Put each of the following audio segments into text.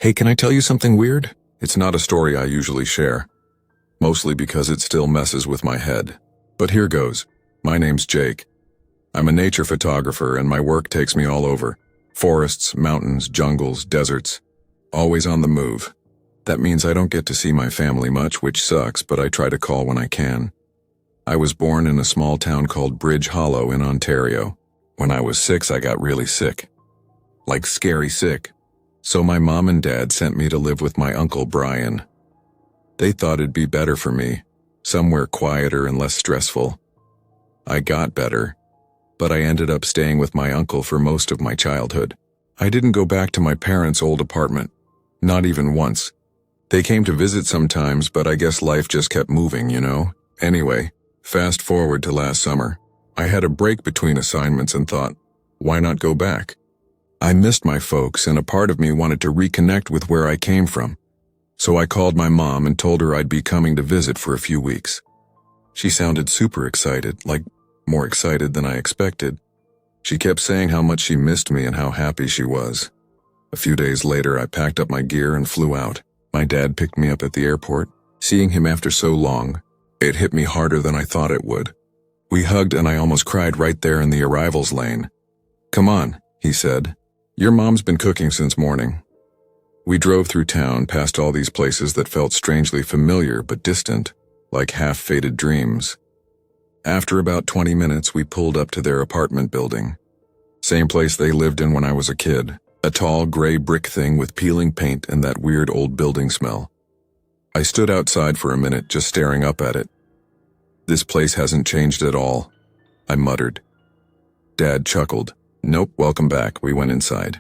Hey, can I tell you something weird? It's not a story I usually share, mostly because it still messes with my head. But here goes. My name's Jake. I'm a nature photographer and my work takes me all over. Forests, mountains, jungles, deserts. Always on the move. That means I don't get to see my family much, which sucks, but I try to call when I can. I was born in a small town called Bridge Hollow in Ontario. When I was 6, I got really sick. Like scary sick. So my mom and dad sent me to live with my uncle Brian. They thought it'd be better for me, somewhere quieter and less stressful. I got better, but I ended up staying with my uncle for most of my childhood. I didn't go back to my parents' old apartment, not even once. They came to visit sometimes, but I guess life just kept moving, you know? Anyway, fast forward to last summer. I had a break between assignments and thought, why not go back? I missed my folks and a part of me wanted to reconnect with where I came from. So I called my mom and told her I'd be coming to visit for a few weeks. She sounded super excited, like more excited than I expected. She kept saying how much she missed me and how happy she was. A few days later, I packed up my gear and flew out. My dad picked me up at the airport. Seeing him after so long, it hit me harder than I thought it would. We hugged and I almost cried right there in the arrivals lane. "Come on," he said. "Your mom's been cooking since morning." We drove through town past all these places that felt strangely familiar but distant, like half-faded dreams. After about 20 minutes, we pulled up to their apartment building. Same place they lived in when I was a kid, a tall gray brick thing with peeling paint and that weird old building smell. I stood outside for a minute just staring up at it. "This place hasn't changed at all," I muttered. Dad chuckled. "Nope, welcome back." We went inside.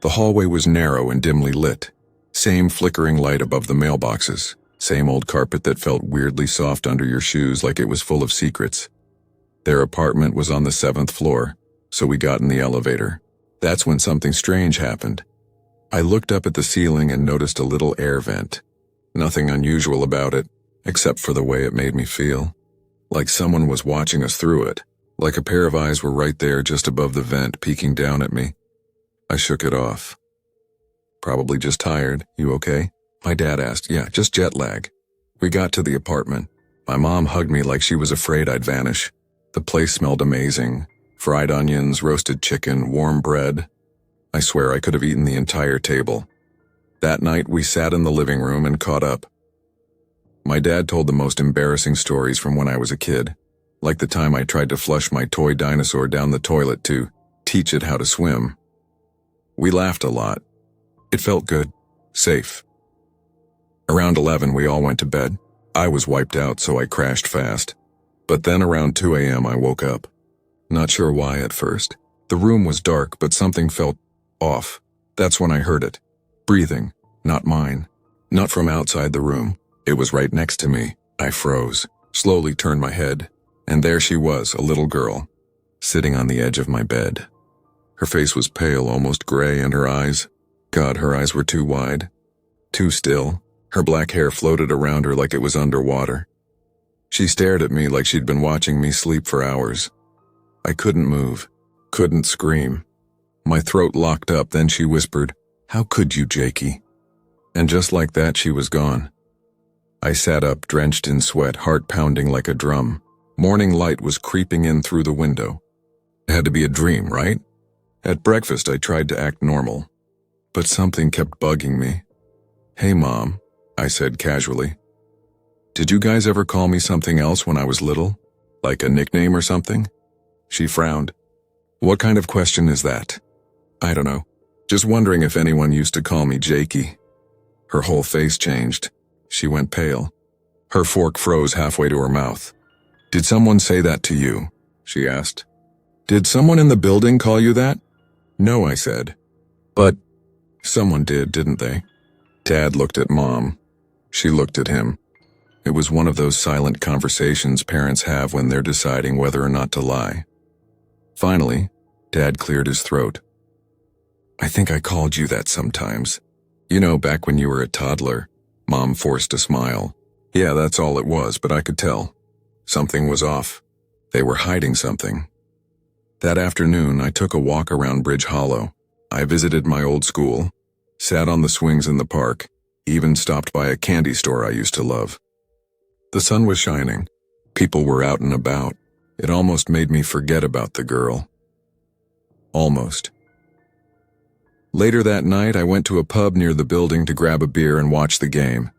The hallway was narrow and dimly lit. Same flickering light above the mailboxes. Same old carpet that felt weirdly soft under your shoes like it was full of secrets. Their apartment was on the 7th floor, so we got in the elevator. That's when something strange happened. I looked up at the ceiling and noticed a little air vent. Nothing unusual about it, except for the way it made me feel. Like someone was watching us through it. Like a pair of eyes were right there just above the vent, peeking down at me. I shook it off. "Probably just tired. You okay?" My dad asked. "Yeah, just jet lag." We got to the apartment. My mom hugged me like she was afraid I'd vanish. The place smelled amazing. Fried onions, roasted chicken, warm bread. I swear I could have eaten the entire table. That night, we sat in the living room and caught up. My dad told the most embarrassing stories from when I was a kid. Like the time I tried to flush my toy dinosaur down the toilet to teach it how to swim. We laughed a lot. It felt good. Safe. Around 11, we all went to bed. I was wiped out, so I crashed fast. But then around 2 a.m., I woke up. Not sure why at first. The room was dark, but something felt off. That's when I heard it. Breathing. Not mine. Not from outside the room. It was right next to me. I froze. Slowly turned my head. And there she was, a little girl, sitting on the edge of my bed. Her face was pale, almost gray, and her eyes, God, her eyes were too wide, too still. Her black hair floated around her like it was underwater. She stared at me like she'd been watching me sleep for hours. I couldn't move, couldn't scream. My throat locked up, then she whispered, "How could you, Jakey?" And just like that, she was gone. I sat up, drenched in sweat, heart pounding like a drum. Morning light was creeping in through the window. It had to be a dream, right? At breakfast, I tried to act normal, but something kept bugging me. "Hey, Mom," I said casually. "Did you guys ever call me something else when I was little? Like a nickname or something?" She frowned. "What kind of question is that?" "I don't know. Just wondering if anyone used to call me Jakey." Her whole face changed. She went pale. Her fork froze halfway to her mouth. "Did someone say that to you?" she asked. "Did someone in the building call you that?" "No," I said. "But someone did, didn't they?" Dad looked at Mom. She looked at him. It was one of those silent conversations parents have when they're deciding whether or not to lie. Finally, Dad cleared his throat. "I think I called you that sometimes. You know, back when you were a toddler." Mom forced a smile. "Yeah, that's all it was, but I could tell. Something was off. They were hiding something." That afternoon, I took a walk around Bridge Hollow. I visited my old school, sat on the swings in the park, even stopped by a candy store I used to love. The sun was shining. People were out and about. It almost made me forget about the girl. Almost. Later that night, I went to a pub near the building to grab a beer and watch the game.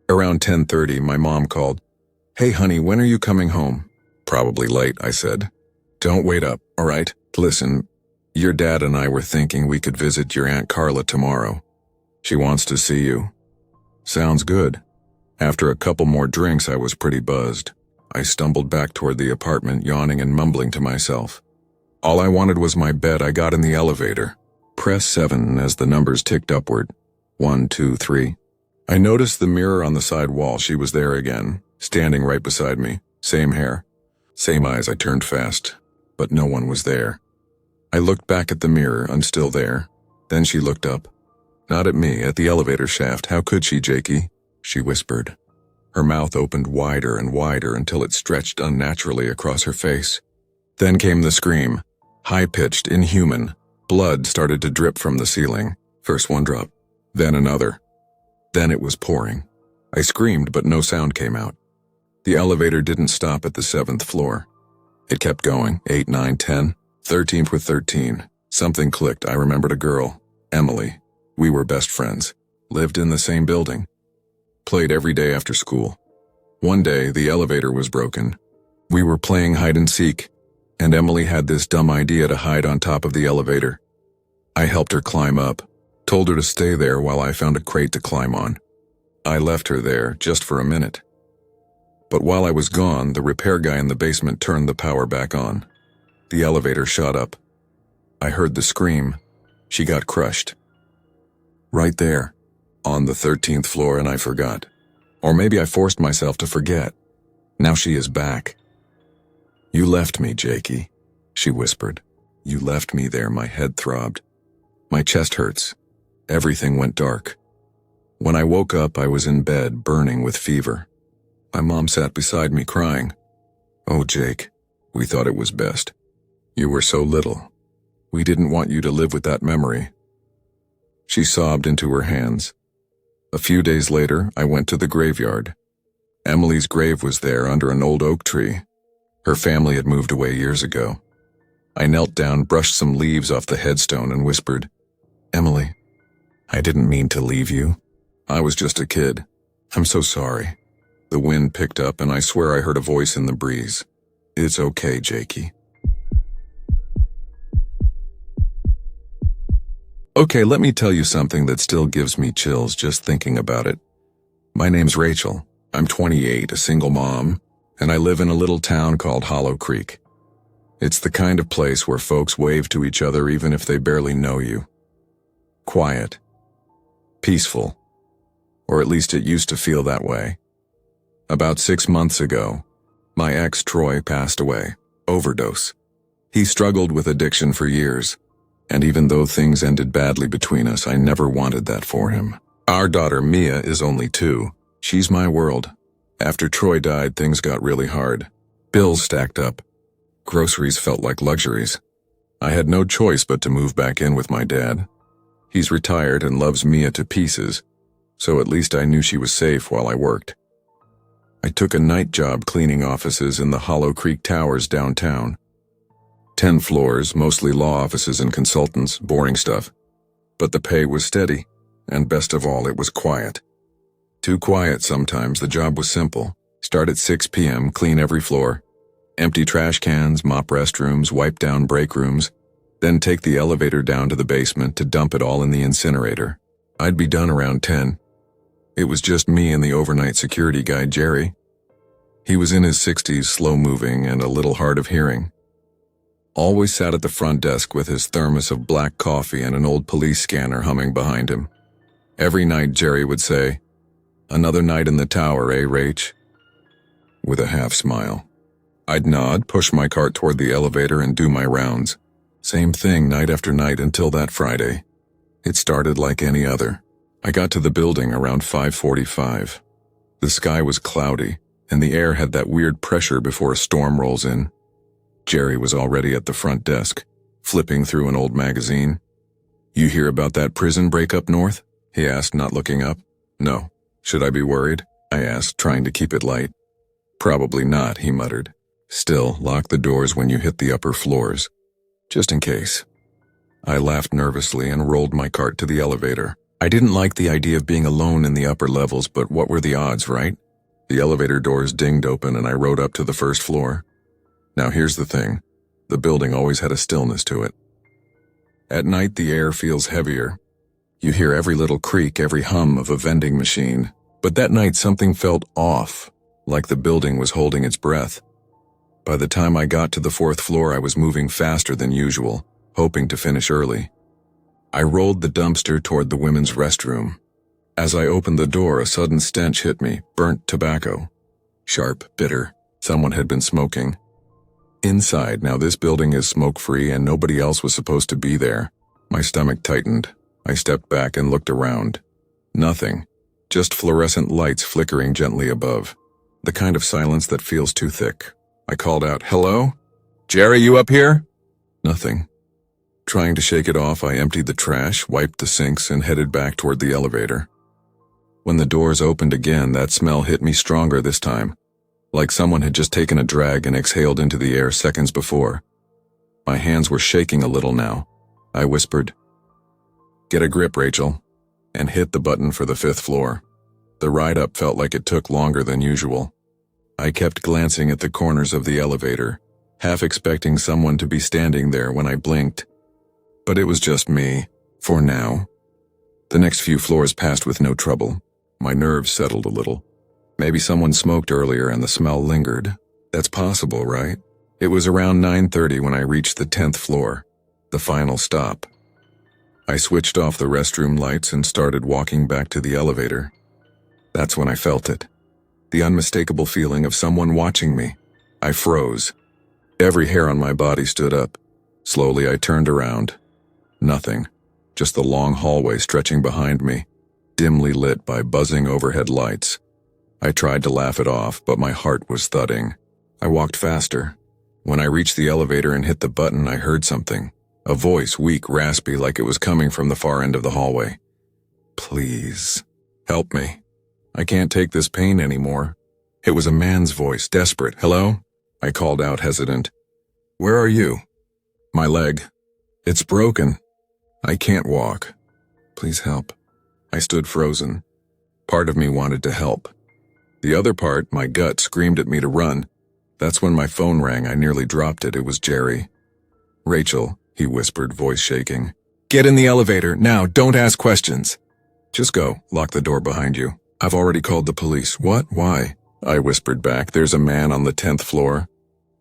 Around 10:30, my mom called. "Hey honey, when are you coming home?" "Probably late," I said. "Don't wait up, all right? Listen, your dad and I were thinking we could visit your Aunt Carla tomorrow. She wants to see you." "Sounds good." After a couple more drinks, I was pretty buzzed. I stumbled back toward the apartment, yawning and mumbling to myself. All I wanted was my bed. I got in the elevator. Press 7 as the numbers ticked upward. 1, 2, 3. I noticed the mirror on the side wall. She was there again, standing right beside me. Same hair, same eyes. I turned fast, but no one was there. I looked back at the mirror. I'm still there. Then she looked up. Not at me, at the elevator shaft. "How could she, Jakey?" she whispered. Her mouth opened wider and wider until it stretched unnaturally across her face. Then came the scream, high-pitched, inhuman. Blood started to drip from the ceiling. First one drop, then another. Then it was pouring. I screamed, but no sound came out. The elevator didn't stop at the 7th floor. It kept going, 8, 9, 10, 13th with 13. Something clicked. I remembered a girl, Emily. We were best friends, lived in the same building, played every day after school. One day, the elevator was broken. We were playing hide and seek, and Emily had this dumb idea to hide on top of the elevator. I helped her climb up, told her to stay there while I found a crate to climb on. I left her there just for a minute. But while I was gone, the repair guy in the basement turned the power back on. The elevator shot up. I heard the scream. She got crushed. Right there, on the 13th floor, and I forgot. Or maybe I forced myself to forget. Now she is back. "You left me, Jakey," she whispered. "You left me there." My head throbbed. My chest hurts. Everything went dark. When I woke up, I was in bed, burning with fever. My mom sat beside me, crying. "Oh, Jake, we thought it was best. You were so little. We didn't want you to live with that memory." She sobbed into her hands. A few days later, I went to the graveyard. Emily's grave was there under an old oak tree. Her family had moved away years ago. I knelt down, brushed some leaves off the headstone, and whispered, "Emily, I didn't mean to leave you. I was just a kid. I'm so sorry." The wind picked up, and I swear I heard a voice in the breeze. "It's okay, Jakey." Okay, let me tell you something that still gives me chills just thinking about it. My name's Rachel. I'm 28, a single mom, and I live in a little town called Hollow Creek. It's the kind of place where folks wave to each other even if they barely know you. Quiet. Peaceful. Or at least it used to feel that way. About 6 months ago, my ex Troy passed away. Overdose. He struggled with addiction for years. And even though things ended badly between us, I never wanted that for him. Our daughter, Mia, is only 2. She's my world. After Troy died, things got really hard. Bills stacked up. Groceries felt like luxuries. I had no choice but to move back in with my dad. He's retired and loves Mia to pieces, so at least I knew she was safe while I worked. I took a night job cleaning offices in the Hollow Creek Towers downtown. 10 floors, mostly law offices and consultants, boring stuff. But the pay was steady, and best of all, it was quiet. Too quiet sometimes. The job was simple. Start at 6 p.m., clean every floor. Empty trash cans, mop restrooms, wipe down break rooms. Then take the elevator down to the basement to dump it all in the incinerator. I'd be done around 10. It was just me and the overnight security guy, Jerry. He was in his 60s, slow-moving, and a little hard of hearing. Always sat at the front desk with his thermos of black coffee and an old police scanner humming behind him. Every night Jerry would say, "Another night in the tower, eh, Rach?" With a half smile. I'd nod, push my cart toward the elevator, and do my rounds. Same thing night after night until that Friday. It started like any other. I got to the building around 5:45. The sky was cloudy, and the air had that weird pressure before a storm rolls in. Jerry was already at the front desk, flipping through an old magazine. You hear about that prison break up north? He asked, not looking up. No. Should I be worried? I asked, trying to keep it light. Probably not, he muttered. Still, lock the doors when you hit the upper floors. Just in case. I laughed nervously and rolled my cart to the elevator. I didn't like the idea of being alone in the upper levels, but what were the odds, right? The elevator doors dinged open and I rode up to the first floor. Now here's the thing. The building always had a stillness to it. At night, the air feels heavier. You hear every little creak, every hum of a vending machine. But that night, something felt off, like the building was holding its breath. By the time I got to the fourth floor, I was moving faster than usual, hoping to finish early. I rolled the dumpster toward the women's restroom. As I opened the door, a sudden stench hit me, burnt tobacco. Sharp, bitter. Someone had been smoking. Inside, now this building is smoke-free and nobody else was supposed to be there. My stomach tightened. I stepped back and looked around. Nothing. Just fluorescent lights flickering gently above. The kind of silence that feels too thick. I called out, "Hello? Jerry, you up here?" Nothing. Trying to shake it off, I emptied the trash, wiped the sinks, and headed back toward the elevator. When the doors opened again, that smell hit me stronger this time, like someone had just taken a drag and exhaled into the air seconds before. My hands were shaking a little now. I whispered, "Get a grip, Rachel," and hit the button for the fifth floor. The ride up felt like it took longer than usual. I kept glancing at the corners of the elevator, half expecting someone to be standing there when I blinked. But it was just me, for now. The next few floors passed with no trouble. My nerves settled a little. Maybe someone smoked earlier and the smell lingered. That's possible, right? It was around 9:30 when I reached the 10th floor, the final stop. I switched off the restroom lights and started walking back to the elevator. That's when I felt it. The unmistakable feeling of someone watching me. I froze. Every hair on my body stood up. Slowly I turned around. Nothing. Just the long hallway stretching behind me, dimly lit by buzzing overhead lights. I tried to laugh it off, but my heart was thudding. I walked faster. When I reached the elevator and hit the button, I heard something. A voice, weak, raspy, like it was coming from the far end of the hallway. "Please, help me. I can't take this pain anymore." It was a man's voice, desperate. "Hello?" I called out, hesitant. "Where are you?" "My leg. It's broken. I can't walk. Please help." I stood frozen. Part of me wanted to help. The other part, my gut, screamed at me to run. That's when my phone rang. I nearly dropped it. It was Jerry. "Rachel," he whispered, voice shaking. "Get in the elevator, now, don't ask questions." "Just go, lock the door behind you. I've already called the police." "What? Why?" I whispered back. "There's a man on the 10th floor.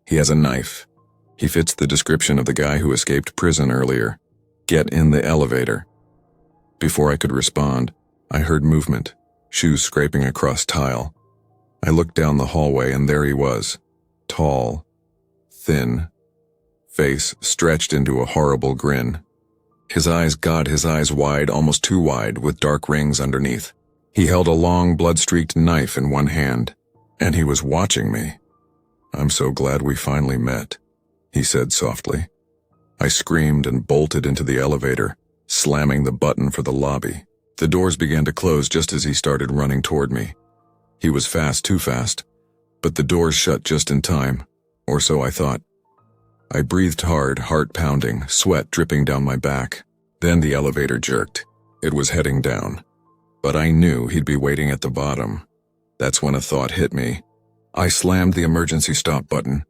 He has a knife. He fits the description of the guy who escaped prison earlier. Get in the elevator." Before I could respond, I heard movement, shoes scraping across tile. I looked down the hallway and there he was. Tall, thin, face stretched into a horrible grin. His eyes wide, almost too wide, with dark rings underneath. He held a long, blood-streaked knife in one hand, and he was watching me. "I'm so glad we finally met," he said softly. I screamed and bolted into the elevator, slamming the button for the lobby. The doors began to close just as he started running toward me. He was fast, too fast, but the doors shut just in time, or so I thought. I breathed hard, heart pounding, sweat dripping down my back. Then the elevator jerked. It was heading down. But I knew he'd be waiting at the bottom. That's when a thought hit me. I slammed the emergency stop button.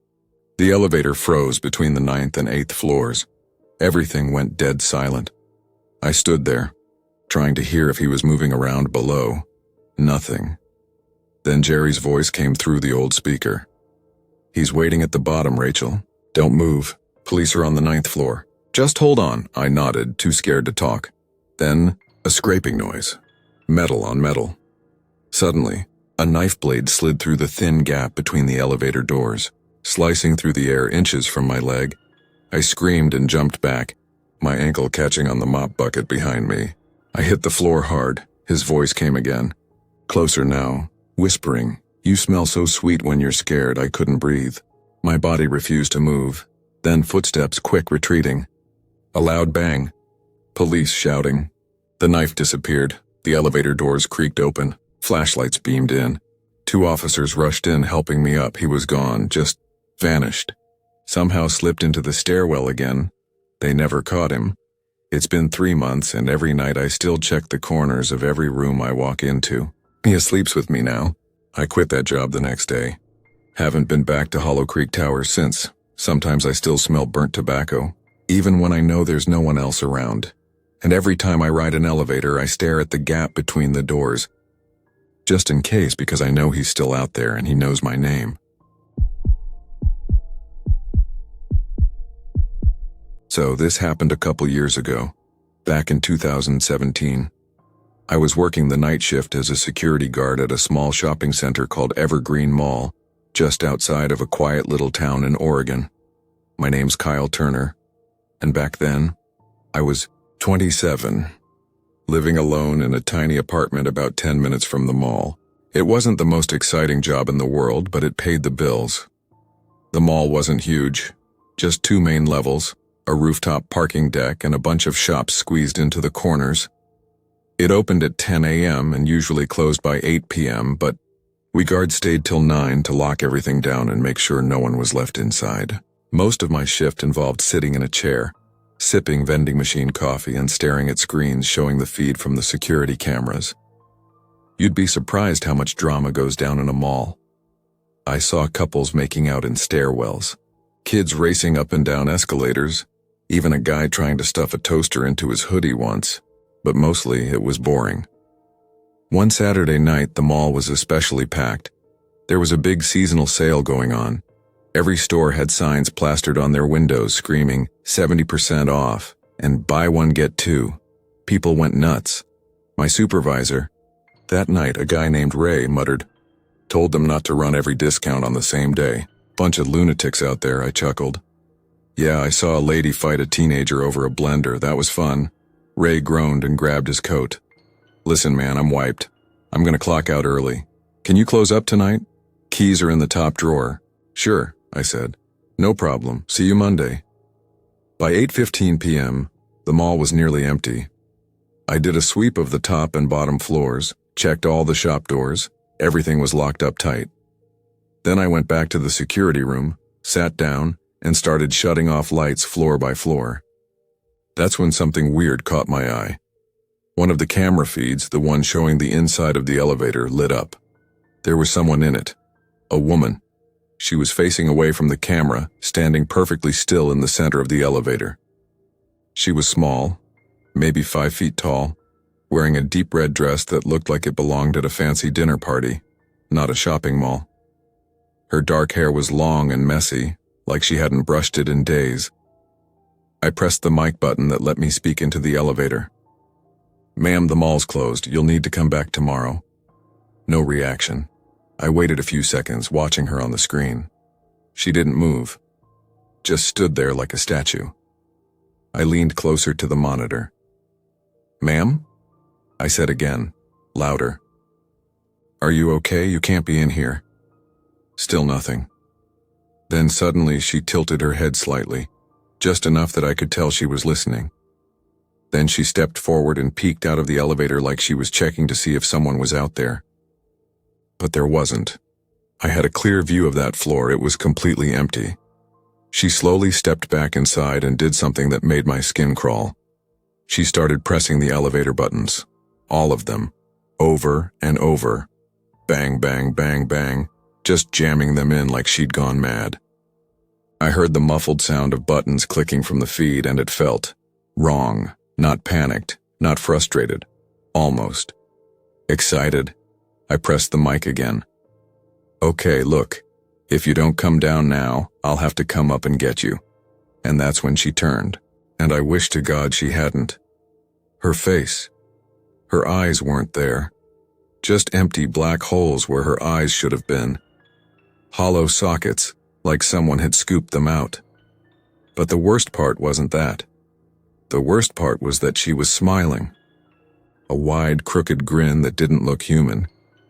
The elevator froze between the 9th and 8th floors. Everything went dead silent. I stood there, trying to hear if he was moving around below. Nothing. Then Jerry's voice came through the old speaker. "He's waiting at the bottom, Rachel. Don't move. Police are on the 9th floor. Just hold on." I nodded, too scared to talk. Then, a scraping noise. Metal on metal. Suddenly, a knife blade slid through the thin gap between the elevator doors, slicing through the air inches from my leg. I screamed and jumped back, my ankle catching on the mop bucket behind me. I hit the floor hard. His voice came again. Closer now, whispering, "You smell so sweet when you're scared." I couldn't breathe. My body refused to move. Then footsteps, quick, retreating. A loud bang. Police shouting. The knife disappeared. The elevator doors creaked open. Flashlights beamed in. 2 officers rushed in, helping me up. He was gone, just vanished. Somehow slipped into the stairwell again. They never caught him. It's been 3 months, and every night I still check the corners of every room I walk into. He sleeps with me now. I quit that job the next day. Haven't been back to Hollow Creek Towers since. Sometimes I still smell burnt tobacco, even when I know there's no one else around. And every time I ride an elevator, I stare at the gap between the doors, just in case, because I know he's still out there and he knows my name. So this happened a couple years ago, back in 2017. I was working the night shift as a security guard at a small shopping center called Evergreen Mall, just outside of a quiet little town in Oregon. My name's Kyle Turner, and back then, I was 27, living alone in a tiny apartment about 10 minutes from the mall. It wasn't the most exciting job in the world, but it paid the bills. The mall wasn't huge, just 2 main levels, a rooftop parking deck, and a bunch of shops squeezed into the corners. It opened at 10 a.m. and usually closed by 8 p.m., but we guards stayed till 9 to lock everything down and make sure no one was left inside. Most of my shift involved sitting in a chair, sipping vending machine coffee and staring at screens showing the feed from the security cameras. You'd be surprised how much drama goes down in a mall. I saw couples making out in stairwells, kids racing up and down escalators, even a guy trying to stuff a toaster into his hoodie once, but mostly it was boring. One Saturday night, the mall was especially packed. There was a big seasonal sale going on. Every store had signs plastered on their windows screaming 70% off and buy one get two. People went nuts. My supervisor, that night a guy named Ray, muttered, "Told them not to run every discount on the same day. Bunch of lunatics out there," I chuckled. "Yeah, I saw a lady fight a teenager over a blender. That was fun." Ray groaned and grabbed his coat. "Listen, man, I'm wiped. I'm gonna clock out early. Can you close up tonight? Keys are in the top drawer." "Sure," I said. "No problem. See you Monday." By 8:15 p.m., the mall was nearly empty. I did a sweep of the top and bottom floors, checked all the shop doors. Everything was locked up tight. Then I went back to the security room, sat down, and started shutting off lights floor by floor. That's when something weird caught my eye. One of the camera feeds, the one showing the inside of the elevator, lit up. There was someone in it. A woman. She was facing away from the camera, standing perfectly still in the center of the elevator. She was small, maybe 5 feet tall, wearing a deep red dress that looked like it belonged at a fancy dinner party, not a shopping mall. Her dark hair was long and messy, like she hadn't brushed it in days. I pressed the mic button that let me speak into the elevator. "Ma'am, the mall's closed. You'll need to come back tomorrow." No reaction. I waited a few seconds, watching her on the screen. She didn't move, just stood there like a statue. I leaned closer to the monitor. "Ma'am?" I said again, louder. "Are you okay? You can't be in here." Still nothing. Then suddenly she tilted her head slightly, just enough that I could tell she was listening. Then she stepped forward and peeked out of the elevator like she was checking to see if someone was out there. But there wasn't. I had a clear view of that floor. It was completely empty. She slowly stepped back inside and did something that made my skin crawl. She started pressing the elevator buttons. All of them. Over and over. Bang, bang, bang, bang. Just jamming them in like she'd gone mad. I heard the muffled sound of buttons clicking from the feed, and it felt wrong. Not panicked, not frustrated. Almost. Excited. I pressed the mic again. "Okay, look. If you don't come down now, I'll have to come up and get you." And that's when she turned, and I wish to God she hadn't. Her face. Her eyes weren't there. Just empty black holes where her eyes should have been. Hollow sockets, like someone had scooped them out. But the worst part wasn't that. The worst part was that she was smiling. A wide, crooked grin that didn't look human.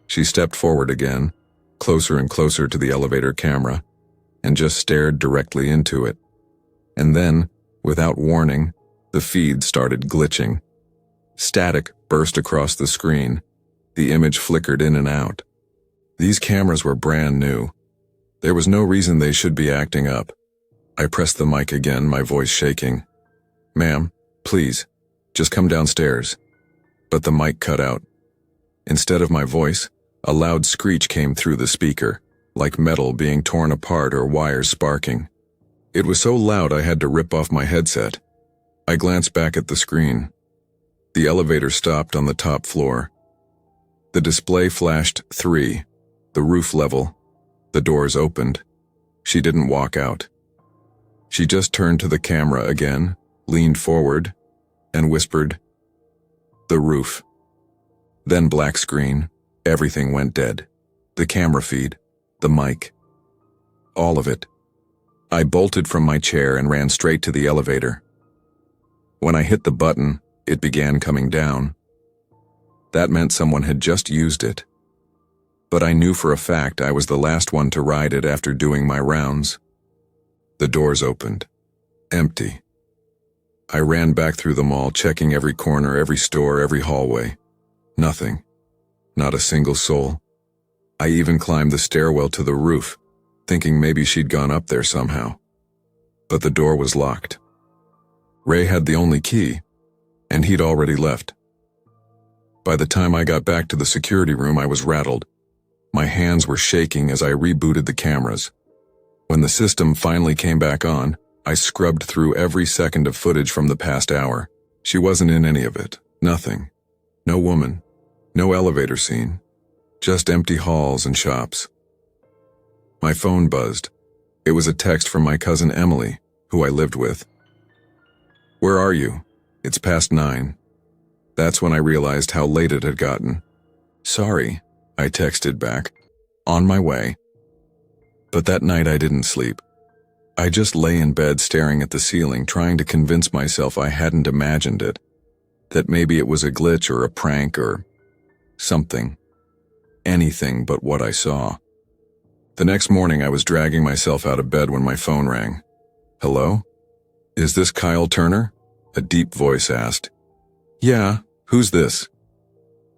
She stepped forward again, closer and closer to the elevator camera, and just stared directly into it. And then, without warning, The feed started glitching. Static burst across the screen. The image flickered in and out. These cameras were brand new. There was no reason they should be acting up. I pressed the mic again, my voice shaking. "Ma'am, please, just come downstairs." But the mic cut out. Instead of my voice, a loud screech came through the speaker, like metal being torn apart or wires sparking. It was so loud I had to rip off my headset. I glanced back at the screen. The elevator stopped on the top floor. The display flashed 3, the roof level. The doors opened. She didn't walk out. She just turned to the camera again, leaned forward, and whispered, "The roof." Then black screen. Everything went dead. The camera feed, the mic, all of it. I bolted from my chair and ran straight to the elevator. When I hit the button, it began coming down. That meant someone had just used it. But I knew for a fact I was the last one to ride it after doing my rounds. The doors opened. Empty. I ran back through the mall, checking every corner, every store, every hallway. Nothing. Not a single soul. I even climbed the stairwell to the roof, thinking maybe she'd gone up there somehow. But the door was locked. Ray had the only key, and he'd already left. By the time I got back to the security room, I was rattled. My hands were shaking as I rebooted the cameras. When the system finally came back on, I scrubbed through every second of footage from the past hour. She wasn't in any of it. Nothing. No woman. No elevator scene. Just empty halls and shops. My phone buzzed. It was a text from my cousin Emily, who I lived with. "Where are you? It's past 9. That's when I realized how late it had gotten. "Sorry," I texted back. "On my way." But that night I didn't sleep. I just lay in bed staring at the ceiling, trying to convince myself I hadn't imagined it. That maybe it was a glitch or a prank or something. Anything but what I saw. The next morning I was dragging myself out of bed when my phone rang. "Hello? Is this Kyle Turner?" A deep voice asked. "Yeah, who's this?"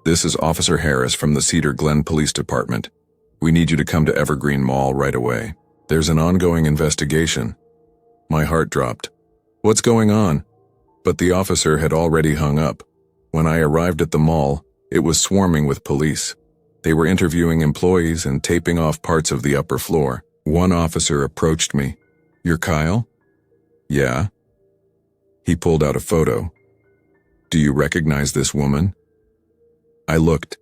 "This is Officer Harris from the Cedar Glen Police Department. We need you to come to Evergreen Mall right away. There's an ongoing investigation." My heart dropped. "What's going on?" But the officer had already hung up. When I arrived at the mall, it was swarming with police. They were interviewing employees and taping off parts of the upper floor. One officer approached me. "You're Kyle?" "Yeah." He pulled out a photo. "Do you recognize this woman?" I looked,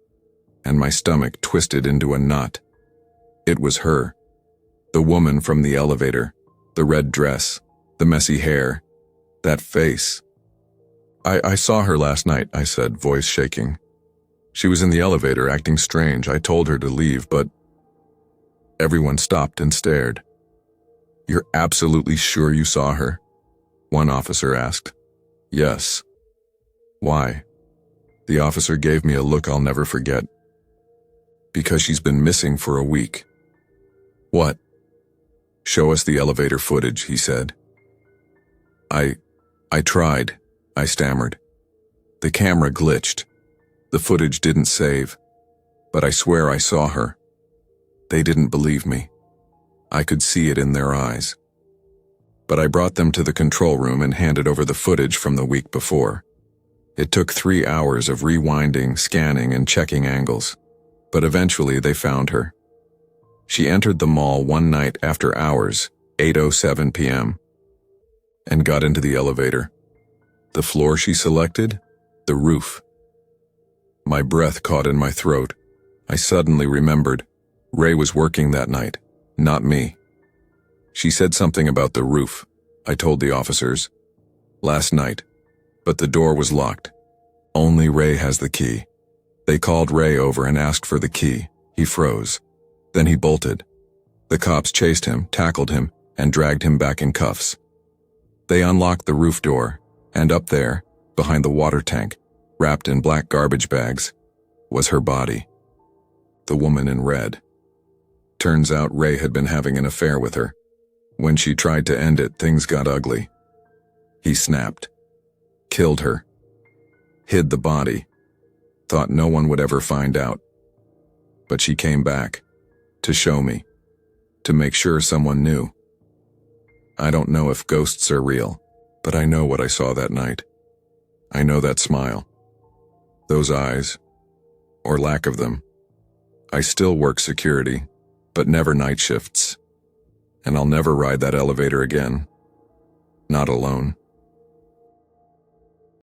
and my stomach twisted into a knot. It was her. The woman from the elevator. The red dress. The messy hair. That face. I saw her last night," I said, voice shaking. "She was in the elevator acting strange. I told her to leave, but..." Everyone stopped and stared. "You're absolutely sure you saw her?" one officer asked. "Yes." "Why?" The officer gave me a look I'll never forget. "Because she's been missing for a week." "What?" "Show us the elevator footage," he said. I tried," I stammered. "The camera glitched. The footage didn't save. But I swear I saw her." They didn't believe me. I could see it in their eyes. But I brought them to the control room and handed over the footage from the week before. It took 3 hours of rewinding, scanning, and checking angles. But eventually they found her. She entered the mall one night after hours, 8:07 p.m., and got into the elevator. The floor she selected? The roof. My breath caught in my throat. I suddenly remembered. Ray was working that night, not me. She said something about the roof, I told the officers. Last night. But the door was locked. Only Ray has the key. They called Ray over and asked for the key. He froze. Then he bolted. The cops chased him, tackled him, and dragged him back in cuffs. They unlocked the roof door, and up there, behind the water tank, wrapped in black garbage bags, was her body. The woman in red. Turns out Ray had been having an affair with her. When she tried to end it, things got ugly. He snapped. killed her. Hid the body. Thought no one would ever find out. But she came back. To show me. To make sure someone knew. I don't know if ghosts are real, but I know what I saw that night. I know that smile. Those eyes. Or lack of them. I still work security, but never night shifts. And I'll never ride that elevator again. Not alone.